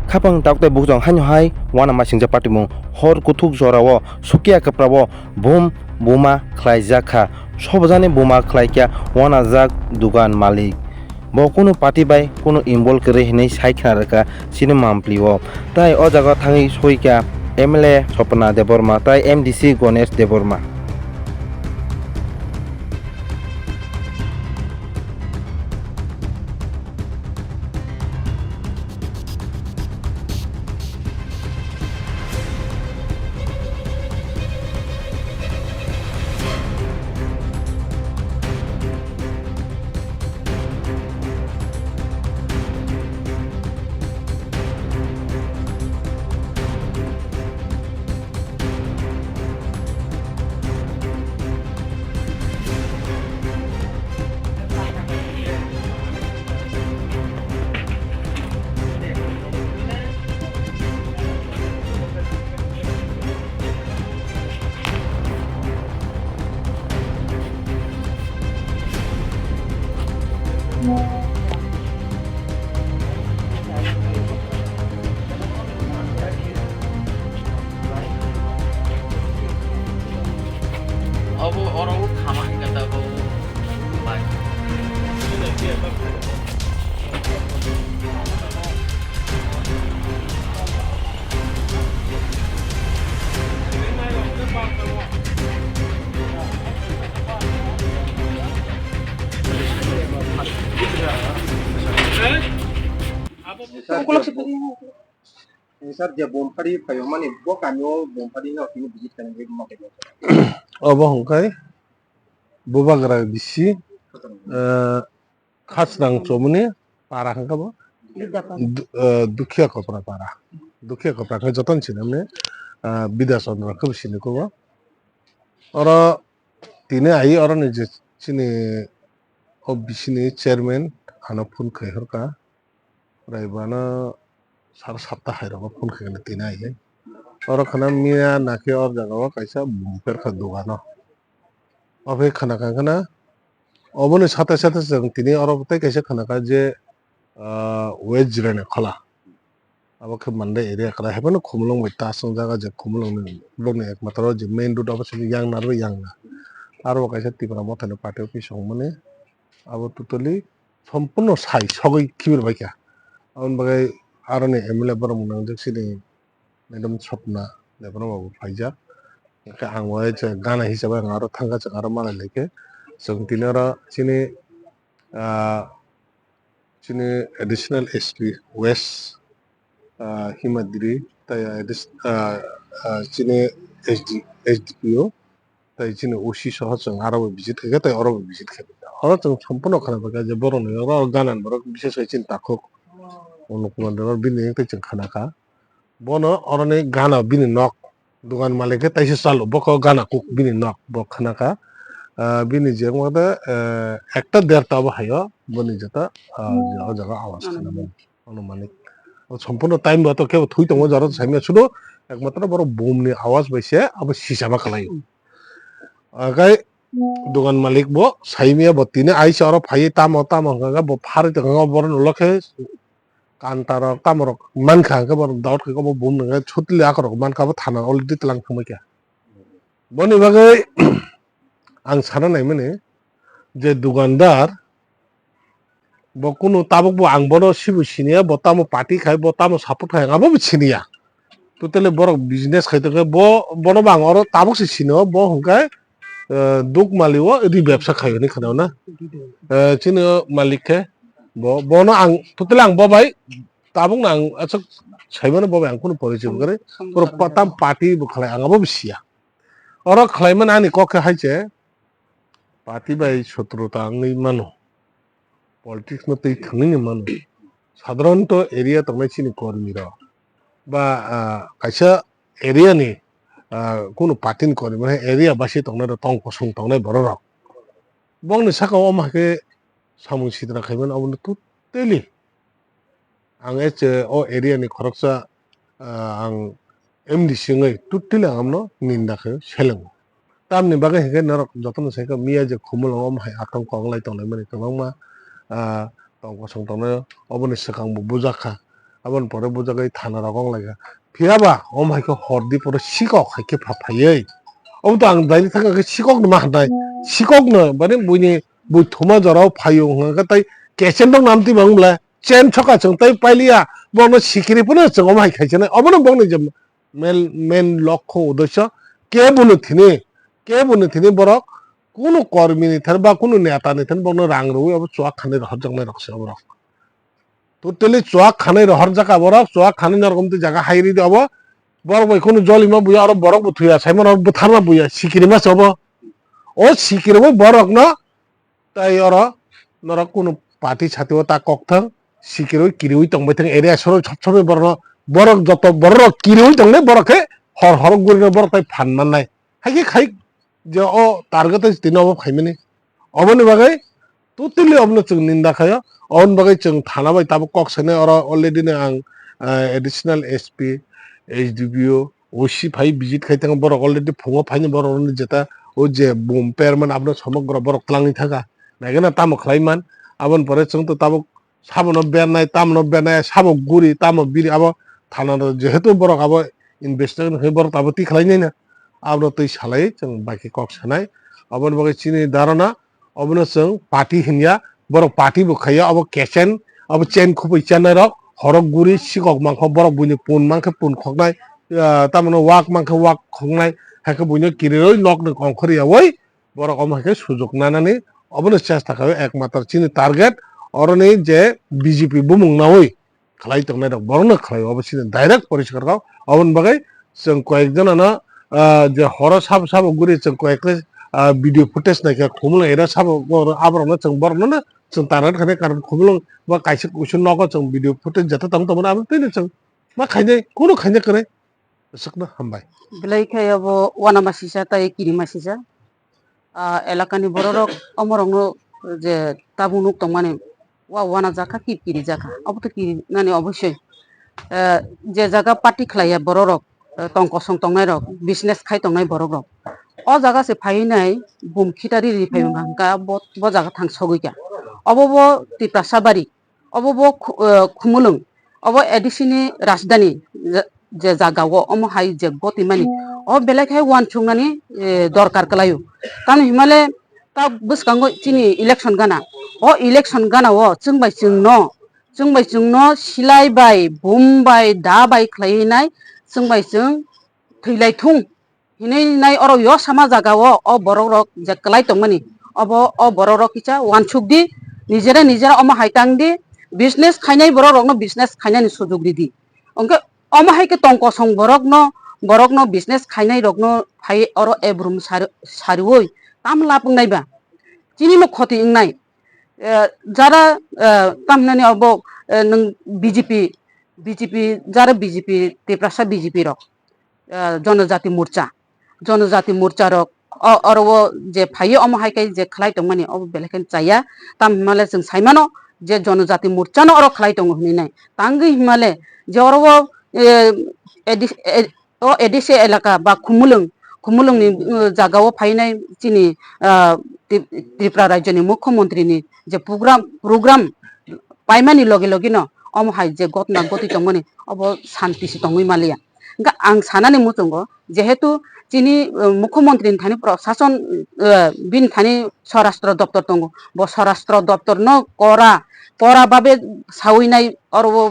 Khapang takte bukjong hanyo hai wana masingja patimung hor kuthuk jorao sukia kaprao bom boma khlaijak sobjani boma khlaikya wana jak dugan malik bo kono party bai kono involve kre hinai saikha raka sini mamplio tai o jaga thangi soikya MLA Sopna Deborma tai MDC Ganesh Deborma अब orang खामानि kata अब bye Sir, dia bom padi kayo mani bo kanyo bom padi no kini visit kan ge mo kayo. Abo hongkai bubagra bisi khas nang chomuni para hangka bo dukhiya kopra ka joton chinamne bida sondra khub sini ko oro tine ai oro ni je chini obisini chairman ano phun khai horka raibana sar sapta hairo phun khai na tine ai oro khana miya nake or jaga kaisa bumper kha dogano obe khana kana oboni sate sate jeng tini oro tai kaisa khana ka je west jirane khala abo khe mande area kala hebano khumlong bai tasung jaga je khumlong ni blogni ekmatro je main road abo sini yang na aro kaisa tipra mothane party office mane abo totally সম্পূর্ণ সাই সগৈ খিবির বাইকা আমন বাগাই আরনে MLA বড় মুনাং দেখছিনি madam Swapna দেবনা বাবু ফাইজা ka ang wai che gana hisabe ang aro thanga che aro mala leke jong tinara chini additional SP West Himadri tai chini HDPO tai chini OC soho jong aro visit khege tai aro visit khebe aro jong সম্পূর্ণ khana baga je boro ni aro ganan borok বিশেষ হই চিন্তা খোক অনুকুমার bini tai jong khana ka bono aro ni gana bini nok dugan malike taisi চালু boko gana kuk bini nok bo khana ka bini je mode একটা দেড়টা abo hayo boni jeta o jaga awas khana bon অনুমানিক সম্পূর্ণ time বাতো কেউ থুই তঙ্গ যারা সাইমে শুধু একমাত্র বড় বোম নি আওয়াজ বাইছে আবার সিসাবা খালাইও আগাই দোকান মালিক বো সাইমিয়া বতিনে আইছে আর ফাই তাম হঙ্গা বো ফারি তঙ্গ বড় নলখে কান্তার কামর মান খাঙ্গা বড় দাউট কে বো বোম নঙ্গা ছুতলি আকর মান খাবো থানা অলরেডি তলাং খমইকা বনি বাগै आं साना नाय माने जे दुकानदार bo kuno tabuk bo ang bono sibu sinia bo tamo party khai bo tamo support khai abo sinia totally borok business khai to bo bono bang oro tabuk se sino bo hungkai duk maliwo edi ব্যবসা khai ni khana na chino malik ke bo bono ang totally ang bo bai tabuk nang achak saimano bo bai ang kuno porichim kare puro patam party bo khalai ang abo sia oro khalai man ani kokhe haiche party bai শত্রুতা ngai mano politics no tei thangni mano সাধারণত area তংনাই চিনি কর্মীরা বা কাইসা area ni কোনো পার্টিন কর্মী মানে area বাসি তংনাই তং কসং তংনাই বড় রক বংনি সাকাও আমাকে সামুং সিদ্রা খাইমান আমন totally ang eche o area ni khoroksa ang MDC ngai totally amno ninda khe seleng tamni bagai hege narok jotono saika miya je khumulong om hai atong konglai tonglai mani tongma tongko song tongno oboni sakang bo bujaka abon pore bo jagai thana rokong laga phiaba om haike hordi pore sikok haike phaphaiyei om to ang daini thanga ke sikok ma hanai sikok no bani buini bui thuma jorao phayo nga tai kesen dong namti bangla chen choka chung tai pailia bono sikiri puno chung om haike chane obono bongni je main লক্ষ্য উদ্দেশ্য কে বলে থিনে বরক কোনো কর্মী নিথেন বা কোনো নেতা নিথেন বনো রাং রুই অব চোয়া খানে রহর জাগনাই রকছে বরক টোটালি চোয়া খানে রহর জায়গা বরক চোয়া খানে নরকম জায়গা হাইরি দেব বরক বই কোনো জলিমা বুয়া আর বরক বুথুয়া সাইমন আর বুথারমা বুয়া সিকিরি মাছ হব ও সিকিরি বরক ন তাই আর নরক কোনো পার্টি ছাতিও তা ককথাং সিকিরি কিরিউই তংবাই থাং এরিয়া সর সবসময় বরক যত বরক কিরিউই তংলে বরকে হর গুরিনে বরক তাই ফান মাননাই হাইকে খাই যে ও টার্গেট তিনি অব খাইমানি অবনি বাগै টোটালি অবनो जों निंदा खायो অন বাगै जों थानाबाय ताबो कक सने और अलरेडी ने आं एडिशनल एसपी एचडीबीओ ओसी फाइ विजिट खाइतां बरक अलरेडी फुङो फाइनो बरक जेता ओ जे बम पेयरमान आपनो समग्र बरक क्लांनि थाका नायगोना तामो खलाइमान आबन परे जों तो ताबो साबनो बेरनाय तामनो बेरनाय साबो गुरि तामो बिरि आबो थाना जेहेतु बरक आबो इनभेस्टिगेशन है बरक ताबो ति खलाइनाय ना आबनो तै सालाय जों बाकी कक सानाय अबन बागै चिनि धारणा अबनो जों पार्टी हिनिया बरक पार्टी बखाया अब केसेन अब चेन खुबै चेन रक हरक गुरि सिगक मांख बरक बुनि पुन मांख पुन खगनाय तामनो वाक मांख वाक खगनाय हाके बुनि किरिरै नक न कंखरिया वै बरक अम हाके सुजुग नानानि अबनो चेष्टा खायो एकमात्र चिनि टार्गेट अरनि जे बीजेपी बुमुंग नावै खलाय तंनाय रक बरनो खलाय अब चिनि डाइरेक्ट परिष्कार गाव अबन बागै जों कयेकजनानो जे हर साब गुरि जों कयेकले भिडियो फुटेज नायखा खुमल एरा साब आबरनो जों बरनो जों तारन खाने कारण खुमल बा काइसे कुइसन नक जों भिडियो फुटेज जता तम तम आबो तैनो जों मा खायने कोनो खायने करे सकना हामबाय बेलाय खायाबो वाना मासिसा ताय किरि मासिसा एलाकानि बररक अमरंनो जे ताबुनुक तो माने वाना जाखा कि किरि जाखा अब तो किरि नानि अवश्य जे जागा पार्टी खलाया बररक टंक सं तंनाय रक बिजनेस खाय तंनाय बररक अ जागा से फाइनाय बुमखिटारि रिफायंगा ब जागा थां सगैका अबो तिप्रासाबारि अबो खुमुलुं अबो एडिसिनि राजधानी जे जागाओ अम हाय जे गतिमानि अ बेलेखाय वान छुंगानि दरकार कलायो तान हिमाले ता बसकांगो चिनि इलेक्शन गाना अ इलेक्शन गाना अ जोंबाय जोंनो सिलायबाय बुमबाय दाबाय खलायनाय जोंबाय जों थैलायथुं हिनै नाय अर यो सामा जागाओ अ बररक जे कलाय तंमानि अब अ बररक किचा वान छुकदि निजेरा अम हायतांदि बिजनेस खायनाय बररकनो बिजनेस खायनायनि सुजुग दिदि अंके अम हायके टंक सं बरकनो बिजनेस खायनाय रकनो फाय अर एब्रुम सारुवै ताम लापंनायबा चिनिनो खति इंनाय जारा तामनानि अब नों बीजेपी जारा बीजेपी तेप्रासा बीजेपी रक जनजाति मोर्चा रक और वो जे फायो अम हायके जे खलाय तंमानि अब बेलेखन चाया ताम हिमालय जों साइमानो जे जनजाति मोर्चा न अर खलाय तंग हनिनाय तांगै हिमालय जे अर वो एडिसे एलाका बा खुमुलुंनि जागाओ फायनाय चिनि त्रिपुरा राज्यनि मुख्यमंत्रीनि जे प्रोग्राम पाइमानि लगे लगे न अम हाय जे गतना गति तंगमनि अब शांतिसि तंगै मालिया इंका आं सानानि मुतंगो जेहेतु चिनि मुख्यमंत्री थानि प्रशासन बिन थानि स्वराष्ट्र दप्तर तंगो ब स्वराष्ट्र दप्तर न करा भाबे सावैनाय और वो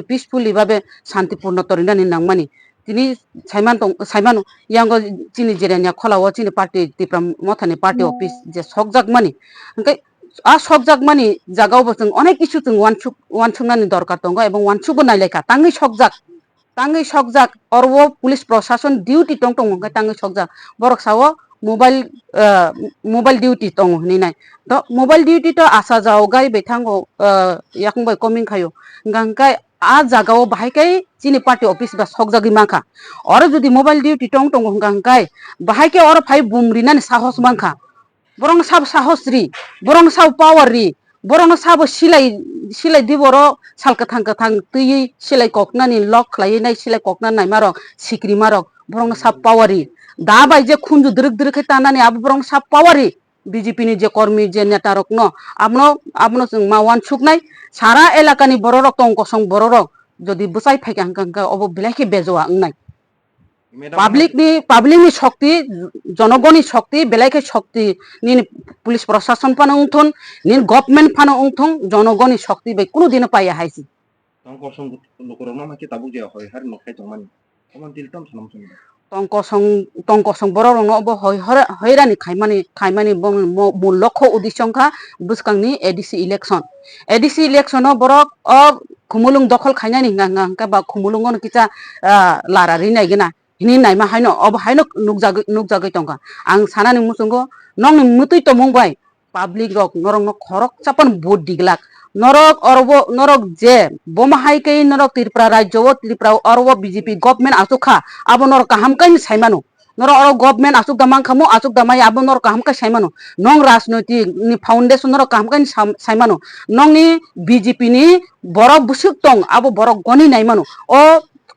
पिसफुली भाबे शांतिपूर्ण तरिनानि नांगमानि तिनि साइमान यांगो चिनि जेरानिया खलाव चिनि पार्टी तिप्रा मथानि पार्टी ऑफिस जे सकजाक मानि ओंखाय आ सकजाक मानि जागावबो जों अनेक इशु जों वानसुंनानि दरकार दंगो एबं वानसुबो नायलायखा तांगै सकजाक और वो पुलिस प्रशासन डियूटी टंग तांगै सकजाक बरक सावो मोबाइल डियूटी टंग हनिनाय तो मोबाइल डियूटी तो आसा जावगाय बेथांगो याखंबाय कमिं खायो गांकाय आ जागाओ बाहायकाय चिनि पार्टी ऑफिस बा सकजागि माखा और जुदि मोबाइल डियूटी टंग गांकाय बाहायके और फाइ बुमरिनानि साहस माखा बरं साब साहसरि बरं साब पावाररि बरं साब सिलाय दिबर सालका थांका तैयै सिलाय ककनानि लक खलायनाय सिलाय ककनानि मारक सिक्रि मारक बरं साब पावाररि दा बाय जे खुंजु दृक तानानि आब बरं साब पावाररि बीजेपी नि जे कर्मी जे नेता रक न आपनो जों मावान सुकनाय सारा एलाकानि बररक टंक सं बररक যদি বুসাই ফাইকা হাঙ্কা অব বিলাইকে বেজোয়া নাই Madam, পাবলিকনি শক্তি জনগণনি শক্তি বেলাইকে শক্তি নিন পুলিশ প্রশাসন ফানো উঠন নিন গভর্নমেন্ট ফানো উঠন জনগণনি শক্তি বে কোনো দিন পাইয়া হাইছি tong kosong lukurong nama kita tabu dia hoy har no kai tong mani. Kaman tiltam sanam sanam. টংকসং বড় রং অব হয়রানি খাইমানি মূল লক্ষ্য উদ্দেশ্যংখা বুসকাংনি এডিসি ইলেকশন বড় অ খুমুলুং দখল খাইনানি গাঙ্গা বা খুমুলুং কিছা লারারি নাইগেনা হিনি নাইমা হাইনো অব হাইনো নুকজাগৈ টংকা आं सानानि मुसुंगो नं मुतुइ तमंबाय पाब्लिक रक नरंग खरक चापन भोट दिगलाक नरक जे बोमाहाइकै नरक त्रिपुरा राज्य त्रिपुरा अरब बीजेपी गवर्नमेंट आसुखा अब नरक काहामकै साइमानो नरक अरब गवर्नमेंट आसुक दामां खामो आसुक दामाय अब नरक काहामकै साइमानो नंग राजनैतिक नि फाउंडेशन नरक काहामकै साइमानो नंनि बीजेपी नि बरक बुसुक दं अब बरक गनि नाइमानो ओ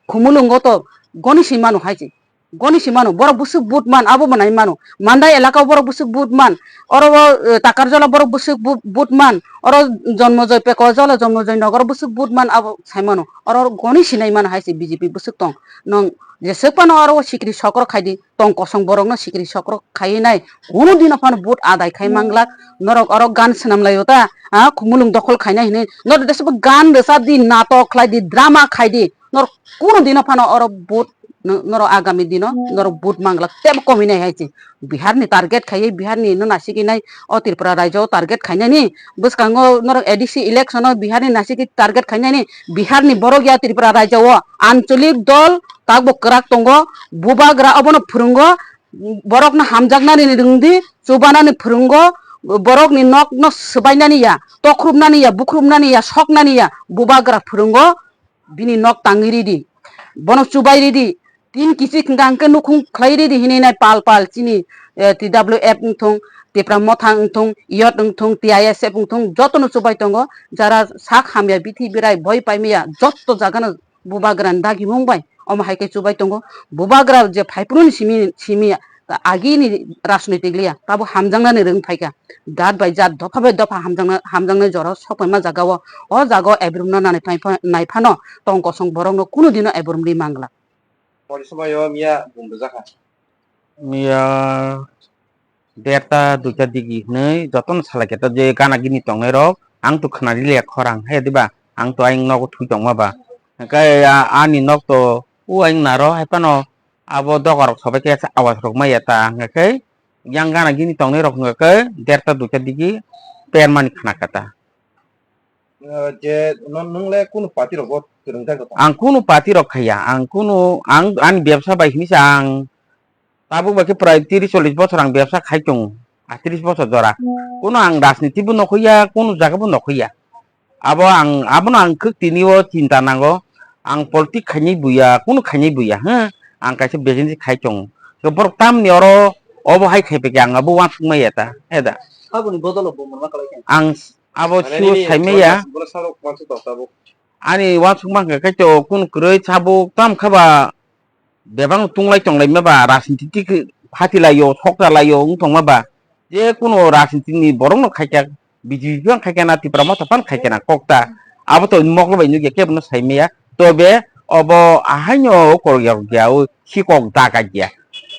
खुमुलुंगो तो गनि सिमानो हाइजे गनि सिमानो बरक बुसुक बुटमान अब बनाइमानो मान्दाय एलाका बरक बुसुक बुटमान अरब ताकारजला बरक बुसुक बुटमान अरब जन्मजय पेकजला जन्मजय नगर बुसुक बुटमान अब साइमानो अरब गनि सिनाइमान हाइसे बीजेपी बुसुक दं नं जेसे पानो अरब सिक्रि सक्र खाइदि तंग कसं बरक न सिक्रि सक्र खाइनाय कोनो दिन पानो बुट आदाय खाइ मांगला नरक अरब गान सनामलायोता खुमुलुं दखल खाइनाय हिने नर देसब गान देसा दि नाटक खाइदि ड्रामा खाइदि नर कोनो दिन पानो अरब बुट नर आगामी दिन नर बुट मांगला तेब कमिनाय हाइसे बिहार नि टारगेट खाइ बिहार नि नासिकिनाय अ त्रिपुरा राज्य टारगेट खाइनायनि बुसकांगो नर एडिसि इलेक्शन बिहार नि नासिकि टारगेट खाइनायनि बिहार नि बरगिया त्रिपुरा राज्य आंचलिक दल तागबो कराक तंगो बुबाग्रा अबनो फुरुंगो बरक न हामजागनानि रिंदि सुबानानि फुरुंगो बरक नि नक न सबायनानि या तख्रुबनानि या बुख्रुबनानि या सकनानि या बुबाग्रा फुरुंगो बिनि नक तांगिरिदि बनो सुबायरिदि तीन किसी गांके नुखुं खलाइरिदि हिनेनाय पाल चिनि TWF थं तेप्रा मथां थं इयत थं TISF थं जतनो सुबाय तंगो जारा साख हामिया बिथि बिराय भय पाइमिया जत्तो जागानो बुबाग्रान दागि मुंबाय अमा हाइके सुबाय तंगो बुबाग्रा जे फाइप्रुन सिमिया आगिनि राजनैतिक लिया ताबो हामजांनानै रों फाइका दाद बाय जात दफा बाय दफा हामजांनाय जरा सफायमा जागाव अ जागाव एब्रुमना नायफानो तंग कसं बरंनो कुनु दिनो एब्रुमलि मांगला Poli sumayo mia bumbu zaka. Mia derta duta digi nei joton salaketa je gana gini tongai rok ang tu khana rile khorang he diba ang to aing nok thui tongma ba kai ani nok to u aing naro he pano abo dogor sobe ke awas rok mai eta ngakai yang gana gini tongai rok ngakai derta duta digi permani khana kata Je nung le kun party robot turun jago. ang kuno pati rok khaya ang kuno ang ani ব্যবসা bai himisa ang tabu baki prai 30-40 বছর ang ব্যবসা খাইtung 30 বছর jora kuno ang rasniti bu nokhoya kuno jaga bu nokhoya abo ang khuk tiniwo cinta nango ang politik khaini buya kuno khaini buya ha ang kaise business khaitung so borok tam ni oro obo hai khaipe ang abo wan sumai eta eda Abuni bodolo bumma kalai. ang abo siu saimeya Bola salo kwansu to tabo. ani wan sumang ka to kuno kroi chabuk tam khaba बेबां तुंलाय तंलाय माबा राजनीति फाति लायो थकरा लायो उंथं माबा जे कुनो राजनीतिनि बरं न खायका BJP आं खायका ना तिप्रा मा तफान खायका ना कक्ता आबो तो मगल बायनो गेके बनो साइमेया तो बे अबो आहायनो करगिया गयाव सिकक दागा गया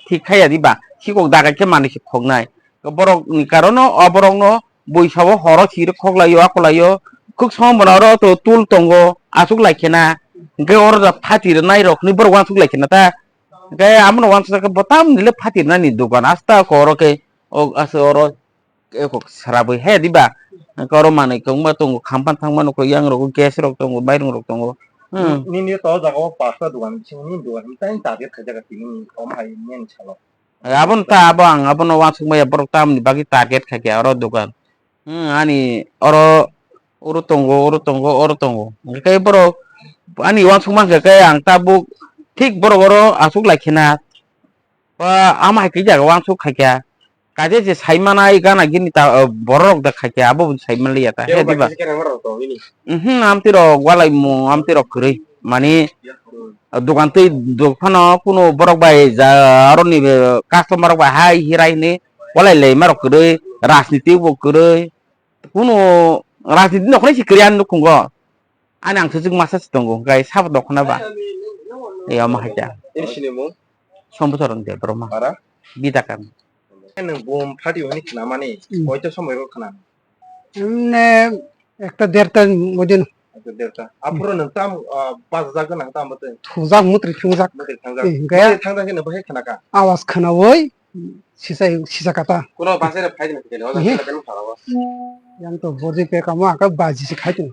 ठीक खाया दिबा सिकक दागा के माने खगनाय बरक नि कारण अबरंनो बैसाव हर सिर खगलायो आकलायो खुक सम बनारो तो तुल तंगो आसुक लायखेना के और फातिर नाय रखनि बर वान सुक लायखेना ता के आमनो वान सुक बताम निले फातिर नानि दुकान आस्ता करो के ओ असरो eko sarabai he diba karo mane kongma tongo khampan thangmano ko yang rok gas rok tongo bairung rok tongo Ni to jago pasta duan sini duan tai target khaja tini om hai nyen chalo. abon ta abang abon wan sumaya borok tam ni bagi target khake aro dukan ani oro tongo kai borok ani wan sumang ke ang tabuk ঠিক বড় বড় আসুক লাইখেনা বা আমা হাইকে জায়গা ওয়াংসুক খাইকা কাজে যে সাইমানাই গানা গিনি তা বড় রক দা খাইকা আবো সাইমান লিয়াতা হে দিবা আমতি র ওয়ালাই মু আমতি র করি মানে দোকান তৈ দোকানো কোনো বড় বাই যা আর নি কাস্টমার বাই হাই হিরাই নি ওয়ালাই লাই মার করি রাজনীতি বো করি কোনো রাজনীতি নখলাই সিক্রিয়ান নুকুঙ্গ Ani ang sujud masa setunggu, guys, sahabat dokna ba? Ya mah aja. ini sini mu Sombutoron de broma. para Bida kan. ini bom padi ini kenapa nih itu sama itu kenapa এমনি একটা দেড়টার মধ্যে itu delta apro nentam pas jaga nang tam betul থুজাক মুত্রি থুজাক mungkin tangga Gaya. tangga ini bahaya kenapa আওয়াজ খানাওই সিসা কাটা kuno bahasa ada faida nih kalau Iya. kita kan salah yang to boji pe kama aka baji si khaitu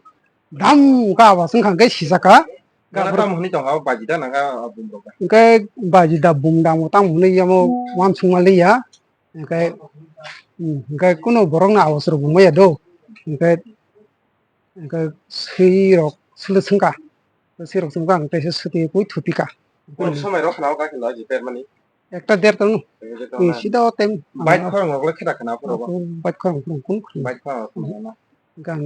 dam ka awas khang ke sisa ka karena tam ini dong apa baju dan nangka bom doka ke baji da bum dam tam hune yamo wan sumali ya ke kuno borong na awas ro bum ya do ke sirok singka ke seti koi thupika kuno sama itu kenapa kan lagi permani একটা দেড়টা নো সিদাও তেম baik kalau nggak kita kenapa bro bike খরং কোন baik kalau mana গান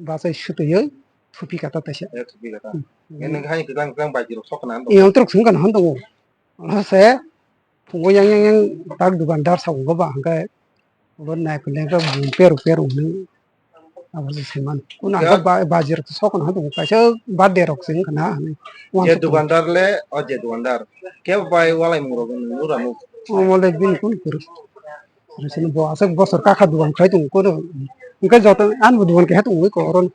বাসাই সুতোয় থুপি কাটা তাইছে ya tuh kata ini hanya kita nggak baju sok kenapa yang truk sungkan han dong se fungo yang tak dukandar sa go ba ga bon nai pun ga bun peru ni awas seman kuna ga bajir to sok han dong kaisa ba de rok sing kana ya dukandar le oh ya dukandar kayak bayi walai murah mu mole bin kun kur resini bo asak bosor ka dukan khai tung ko ga jot an dukan ke hatung ko ron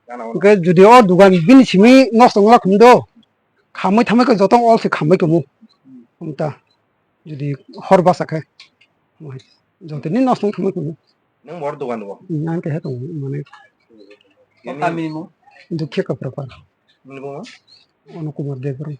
karena 그 주디오 두간 빈 심이 녹성라 금도 감의 탐의 그 저통 얼스 감의 그 뭐. 아무다 주디 허르바사케. 저한테는 녹성 탐의 그 뭐. neng baru dukan tuh 나한테 해도 뭐네 ini Kami mu. 두케가 프로파. ini bunga 어느 코머 데브로.